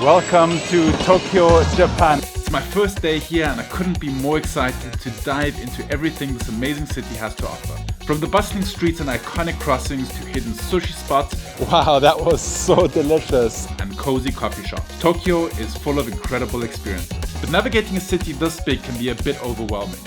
Welcome to Tokyo, Japan. It's my first day here and I couldn't be more excited to dive into everything this amazing city has to offer. From the bustling streets and iconic crossings to hidden sushi spots. Wow, that was so delicious. And cozy coffee shops. Tokyo is full of incredible experiences. But navigating a city this big can be a bit overwhelming.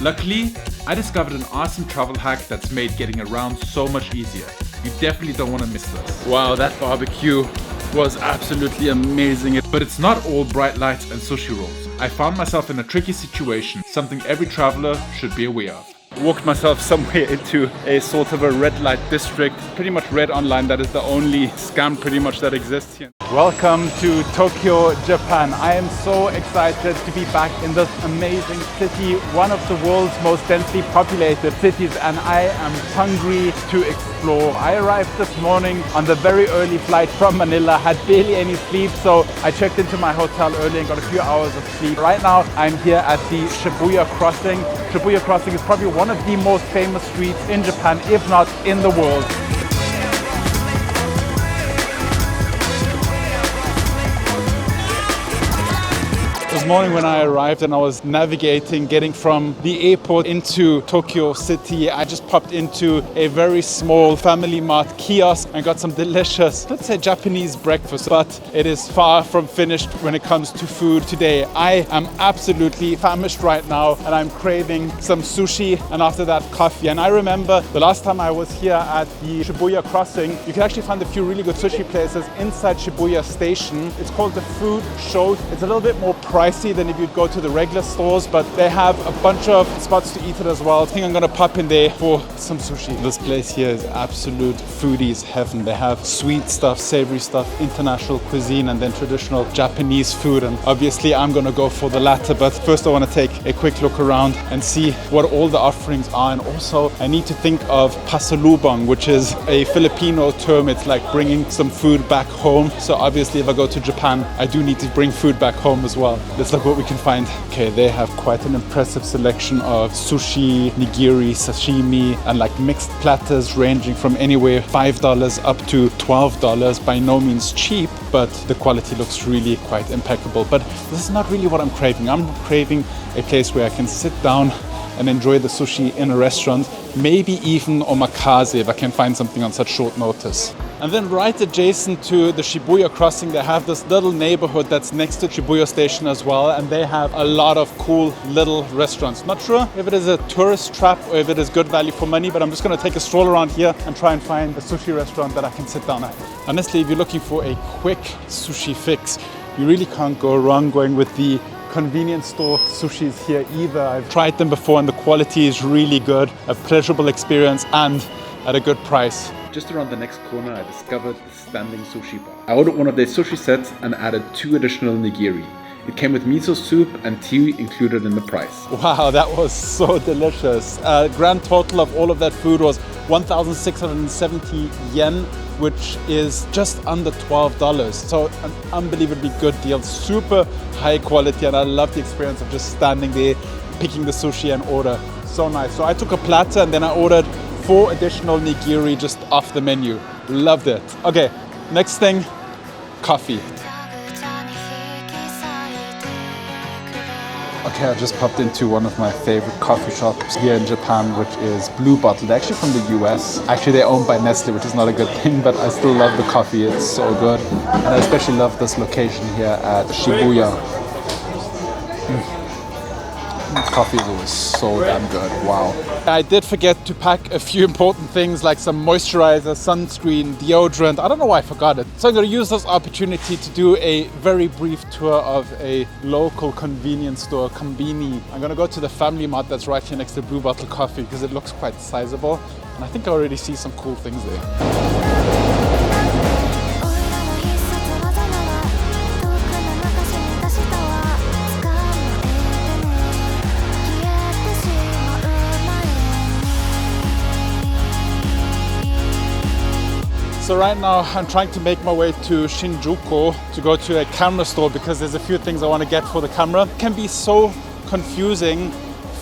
Luckily, I discovered an awesome travel hack that's made getting around so much easier. You definitely don't want to miss this. Wow, that barbecue was absolutely amazing. But it's not all bright lights and sushi rolls. I found myself in a tricky situation, something every traveler should be aware of. Walked myself somewhere into a sort of a red light district. Pretty much read online that is the only scam pretty much that exists here. Welcome to Tokyo, Japan. I am so excited to be back in this amazing city, one of the world's most densely populated cities, and I am hungry to explore. I arrived this morning on the very early flight from Manila, had barely any sleep, so I checked into my hotel early and got a few hours of sleep. Right now, I'm here at the Shibuya Crossing. Shibuya Crossing is probably one of the most famous streets in Japan, if not in the world. This morning when I arrived and I was navigating, getting from the airport into Tokyo City, I just popped into a very small family mart kiosk and got some delicious, let's say Japanese breakfast, but it is far from finished when it comes to food today. I am absolutely famished right now and I'm craving some sushi and after that coffee. And I remember the last time I was here at the Shibuya Crossing, you can actually find a few really good sushi places inside Shibuya Station. It's called the Food Show. It's a little bit more pricey than if you'd go to the regular stores, but they have a bunch of spots to eat it as well. I think I'm gonna pop in there for some sushi. This place here is absolute foodies heaven. They have sweet stuff, savory stuff, international cuisine, and then traditional Japanese food. And obviously I'm gonna go for the latter, but first I wanna take a quick look around and see what all the offerings are. And also I need to think of pasalubong, which is a Filipino term. It's like bringing some food back home. So obviously if I go to Japan, I do need to bring food back home as well. Let's look what we can find. Okay, they have quite an impressive selection of sushi, nigiri, sashimi, and like mixed platters ranging from anywhere $5 up to $12. By no means cheap, but the quality looks really quite impeccable. But this is not really what I'm craving. I'm craving a place where I can sit down and enjoy the sushi in a restaurant, maybe even omakase if I can find something on such short notice. And then right adjacent to the Shibuya Crossing, they have this little neighborhood that's next to Shibuya Station as well, and they have a lot of cool little restaurants. Not sure if it is a tourist trap or if it is good value for money, but I'm just gonna take a stroll around here and try and find a sushi restaurant that I can sit down at. Honestly, if you're looking for a quick sushi fix, you really can't go wrong going with the convenience store sushis here either. I've tried them before and the quality is really good, a pleasurable experience and at a good price. Just around the next corner I discovered the standing sushi bar. I ordered one of their sushi sets and added 2 additional nigiri. It came with miso soup and tea included in the price. Wow, that was so delicious. Grand total of all of that food was 1,670 yen, which is just under $12. So an unbelievably good deal, super high quality, and I love the experience of just standing there, picking the sushi and order. So nice. So I took a platter and then I ordered 4 additional nigiri just off the menu. Loved it. Okay, next thing, coffee. Okay, I just popped into one of my favorite coffee shops here in Japan, which is Blue Bottle. They're actually from the US. Actually, they're owned by Nestle, which is not a good thing, but I still love the coffee. It's so good. And I especially love this location here at Shibuya. Coffee is always so damn good. Wow. I did forget to pack a few important things like some moisturizer, sunscreen, deodorant. I don't know why I forgot it. So I'm going to use this opportunity to do a very brief tour of a local convenience store, Kombini. I'm going to go to the family mart that's right here next to Blue Bottle Coffee because it looks quite sizable. And I think I already see some cool things there. So right now I'm trying to make my way to Shinjuku to go to a camera store because there's a few things I want to get for the camera. It can be so confusing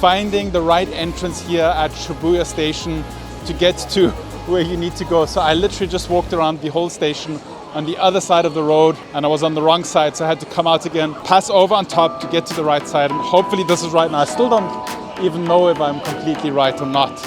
finding the right entrance here at Shibuya Station to get to where you need to go. So I literally just walked around the whole station on the other side of the road and I was on the wrong side, so I had to come out again, pass over on top to get to the right side, and hopefully this is right now. I still don't even know if I'm completely right or not.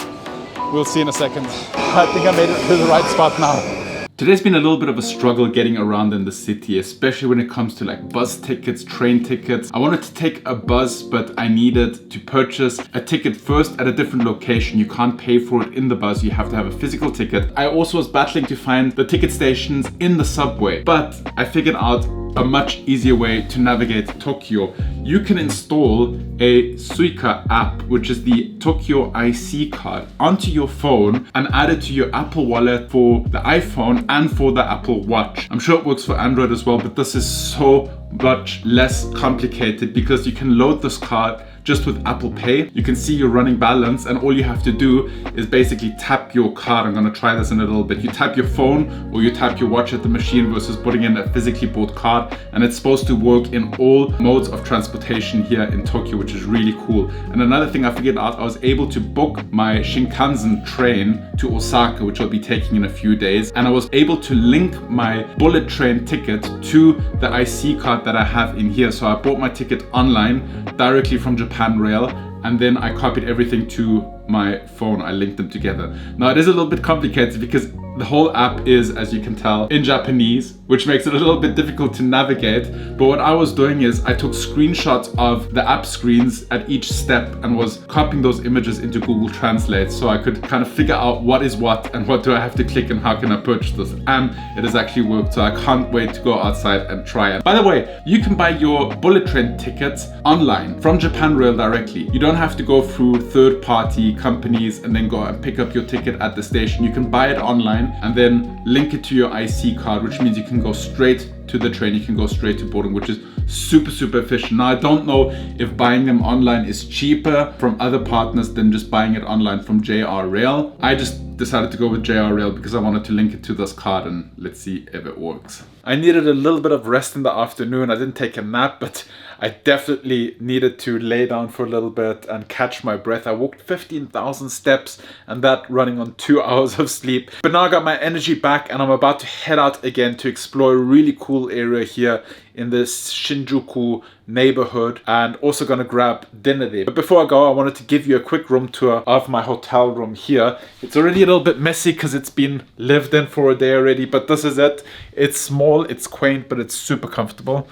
We'll see in a second. I think I made it to the right spot now. Today's been a little bit of a struggle getting around in the city, especially when it comes to like bus tickets, train tickets. I wanted to take a bus, but I needed to purchase a ticket first at a different location. You can't pay for it in the bus, you have to have a physical ticket. I also was battling to find the ticket stations in the subway, but I figured out a much easier way to navigate Tokyo. You can install a Suica app, which is the Tokyo IC card, onto your phone and add it to your Apple Wallet for the iPhone and for the Apple Watch. I'm sure it works for Android as well, but this is so much less complicated because you can load this card just with Apple Pay. You can see your running balance and all you have to do is basically tap your card. I'm gonna try this in a little bit. You tap your phone or you tap your watch at the machine versus putting in a physically bought card, and it's supposed to work in all modes of transportation here in Tokyo, which is really cool. And another thing I figured out, I was able to book my Shinkansen train to Osaka, which I'll be taking in a few days, and I was able to link my bullet train ticket to the IC card that I have in here. So I bought my ticket online directly from Japan Rail, and then I copied everything to my phone. I linked them together. Now it is a little bit complicated because the whole app is, as you can tell, in Japanese, which makes it a little bit difficult to navigate. But what I was doing is I took screenshots of the app screens at each step and was copying those images into Google Translate so I could kind of figure out what is what and what do I have to click and how can I purchase this. And it has actually worked, so I can't wait to go outside and try it. By the way, you can buy your bullet train tickets online from Japan Rail directly. You don't have to go through third-party companies and then go and pick up your ticket at the station. You can buy it online and then link it to your IC card, which means you can go straight to the train, you can go straight to boarding, which is super efficient. Now I don't know if buying them online is cheaper from other partners than just buying it online from JR Rail. I just decided to go with JR Rail because I wanted to link it to this card, and let's see if it works. I needed a little bit of rest in the afternoon. I didn't take a nap, but I definitely needed to lay down for a little bit and catch my breath. I walked 15,000 steps and that running on 2 hours of sleep. But now I got my energy back and I'm about to head out again to explore a really cool area here in this Shinjuku neighborhood, and also gonna grab dinner there. But before I go, I wanted to give you a quick room tour of my hotel room here. It's already a little bit messy because it's been lived in for a day already, but this is it. It's small, it's quaint, but it's super comfortable.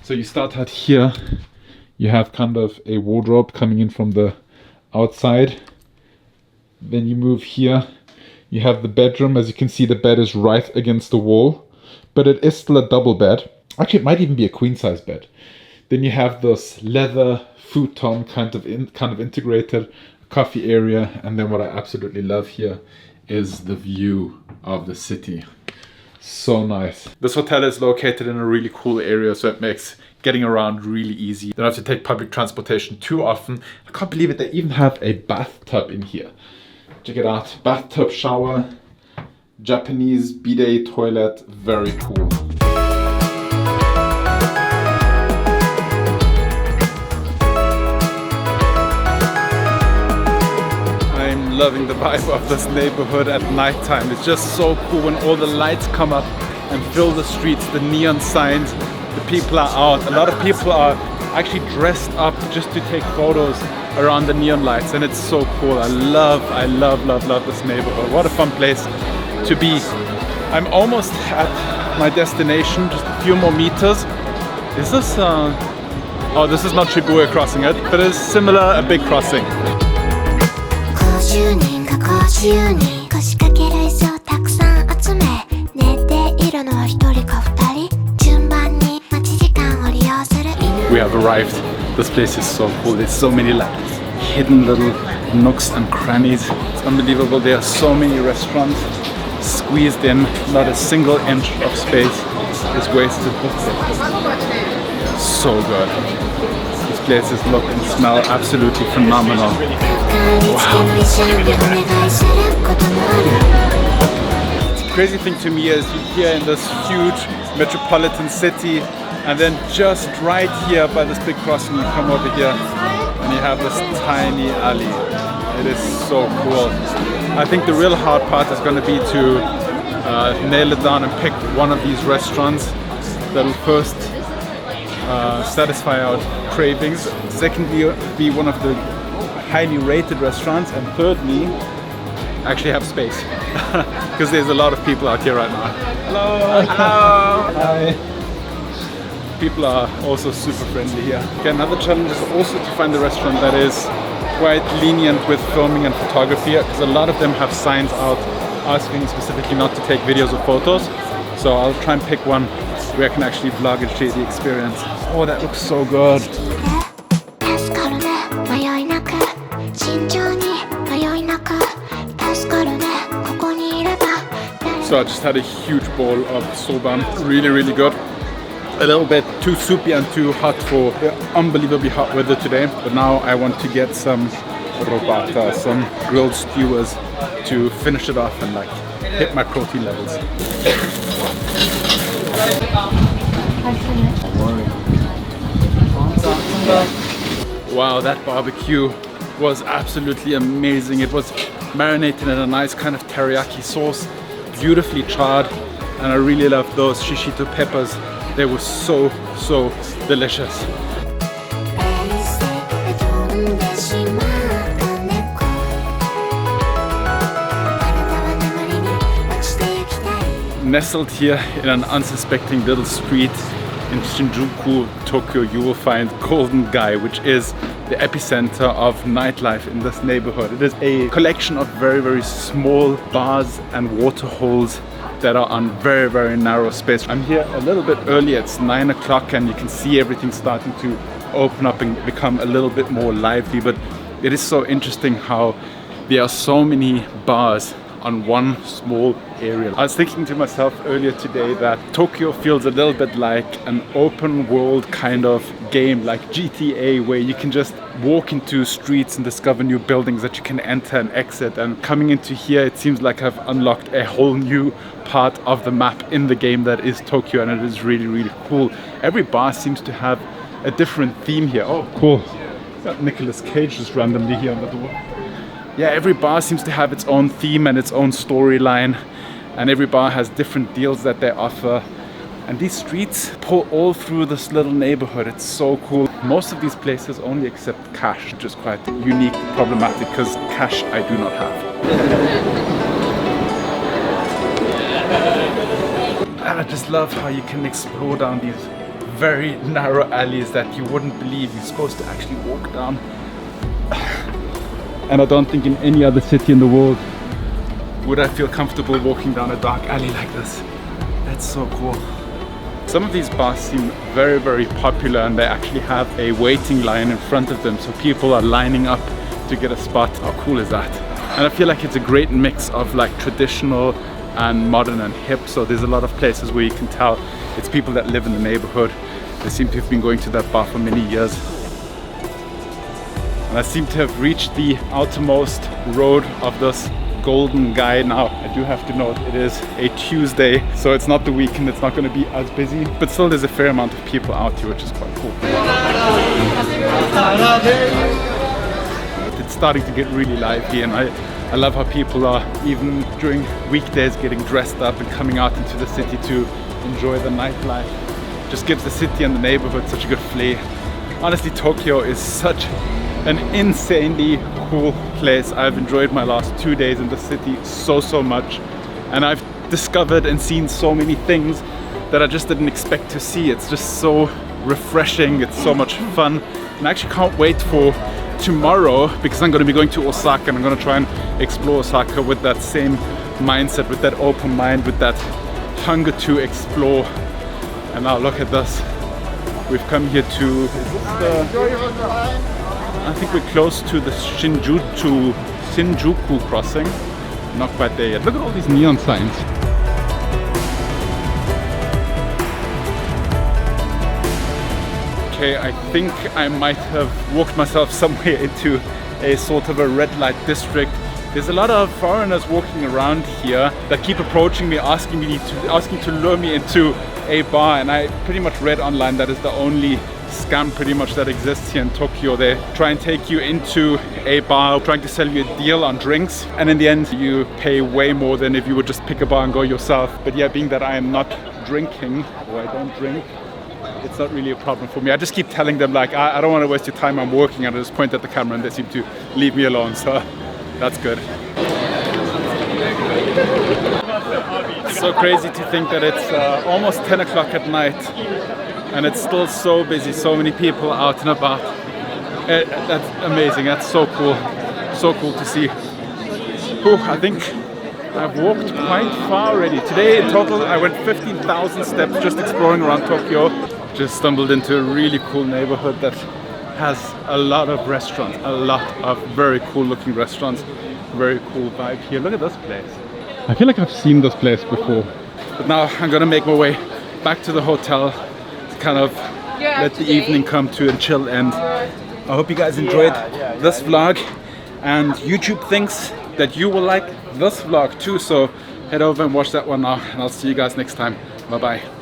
So you start out here, you have kind of a wardrobe coming in from the outside. Then you move here, you have the bedroom. As you can see, the bed is right against the wall, but it is still a double bed. Actually, it might even be a queen size bed. Then you have this leather futon kind of integrated coffee area. And then what I absolutely love here is the view of the city. So nice. This hotel is located in a really cool area, so it makes getting around really easy. You don't have to take public transportation too often. I can't believe it, they even have a bathtub in here. Check it out, bathtub shower, Japanese bidet toilet, very cool. I'm loving the vibe of this neighborhood at nighttime. It's just so cool when all the lights come up and fill the streets, the neon signs, the people are out. A lot of people are actually dressed up just to take photos around the neon lights, and it's so cool. I love this neighborhood. What a fun place to be. I'm almost at my destination, just a few more meters. Is this, oh, this is not Shibuya Crossing, but it's similar, a big crossing. We have arrived. This place is so cool. There's so many like hidden little nooks and crannies. It's unbelievable. There are so many restaurants squeezed in. Not a single inch of space is wasted. So good. These places look and smell absolutely phenomenal. Wow. The crazy thing to me is you're here in this huge metropolitan city, and then just right here by this big crossing you come over here and you have this tiny alley. It is so cool. I think the real hard part is going to be to nail it down and pick one of these restaurants that'll first satisfy our cravings, secondly be one of the highly rated restaurants, and thirdly actually have space because there's a lot of people out here right now. Hello! Hello! Hi! People are also super friendly here. Okay, another challenge is also to find a restaurant that is quite lenient with filming and photography, because a lot of them have signs out asking specifically not to take videos or photos. So I'll try and pick one where I can actually vlog and share the experience. Oh, that looks so good. So I just had a huge bowl of soba, really good. A little bit too soupy and too hot for the unbelievably hot weather today. But now I want to get some robata, some grilled skewers to finish it off and like hit my protein levels. Wow, that barbecue was absolutely amazing. It was marinated in a nice kind of teriyaki sauce, beautifully charred, and I really loved those shishito peppers. They were so delicious. Nestled here in an unsuspecting little street in Shinjuku, Tokyo, you will find Golden Gai, which is the epicenter of nightlife in this neighborhood. It is a collection of very small bars and water holes that are on very narrow space. I'm here a little bit early, it's 9 o'clock, and you can see everything starting to open up and become a little bit more lively, but it is so interesting how there are so many bars on one small area. I was thinking to myself earlier today that Tokyo feels a little bit like an open world kind of game, like GTA, where you can just walk into streets and discover new buildings that you can enter and exit. And coming into here, it seems like I've unlocked a whole new part of the map in the game that is Tokyo, and it is really cool. Every bar seems to have a different theme here. Oh, cool. Got Nicolas Cage just randomly here on the door. Yeah, every bar seems to have its own theme and its own storyline, and every bar has different deals that they offer. And these streets pull all through this little neighborhood. It's so cool. Most of these places only accept cash, which is quite unique, problematic, because cash I do not have. And I just love how you can explore down these very narrow alleys that you wouldn't believe you're supposed to actually walk down. And I don't think in any other city in the world would I feel comfortable walking down a dark alley like this. That's so cool. Some of these bars seem very popular, and they actually have a waiting line in front of them, so people are lining up to get a spot. How cool is that? And I feel like it's a great mix of like traditional and modern and hip, so there's a lot of places where you can tell it's people that live in the neighborhood. They seem to have been going to that bar for many years. And I seem to have reached the outermost road of this Golden Gai now. I do have to note it is a Tuesday, so it's not the weekend, it's not going to be as busy, but still there's a fair amount of people out here, which is quite cool. It's starting to get really lively, and I love how people are, even during weekdays, getting dressed up and coming out into the city to enjoy the nightlife. Just gives the city and the neighborhood such a good flair. Honestly, Tokyo is such an insanely cool place. I've enjoyed my last 2 days in the city so much, and I've discovered and seen so many things that I just didn't expect to see. It's just so refreshing, it's so much fun, and I actually can't wait for tomorrow, because I'm going to be going to Osaka, and I'm going to try and explore Osaka with that same mindset, with that open mind, with that hunger to explore. And now look at this. We've come here to, I think we're close to the Shinjuku Crossing. Not quite there yet. Look at all these neon signs. Okay, I think I might have walked myself somewhere into a sort of a red light district. There's a lot of foreigners walking around here that keep approaching me, asking to lure me into a bar, and I pretty much read online that is the only scam pretty much that exists here in Tokyo. They try and take you into a bar trying to sell you a deal on drinks, and in the end you pay way more than if you would just pick a bar and go yourself. But yeah, being that I am not drinking, or I don't drink, it's not really a problem for me. I just keep telling them like, I don't want to waste your time, I'm working, and I just point at the camera and they seem to leave me alone, so that's good. So crazy to think that it's almost 10 o'clock at night and it's still so busy, so many people out and about. That's amazing, that's so cool to see. Whew, I think I've walked quite far already. Today in total I went 15,000 steps just exploring around Tokyo. Just stumbled into a really cool neighborhood that has a lot of restaurants, a lot of very cool looking restaurants. Very cool vibe here. Look at this place. I feel like I've seen this place before. But now I'm gonna make my way back to the hotel to kind of let the evening come to a chill end. I hope you guys enjoyed this vlog, and YouTube thinks that you will like this vlog too, so head over and watch that one now, and I'll see you guys next time. Bye bye.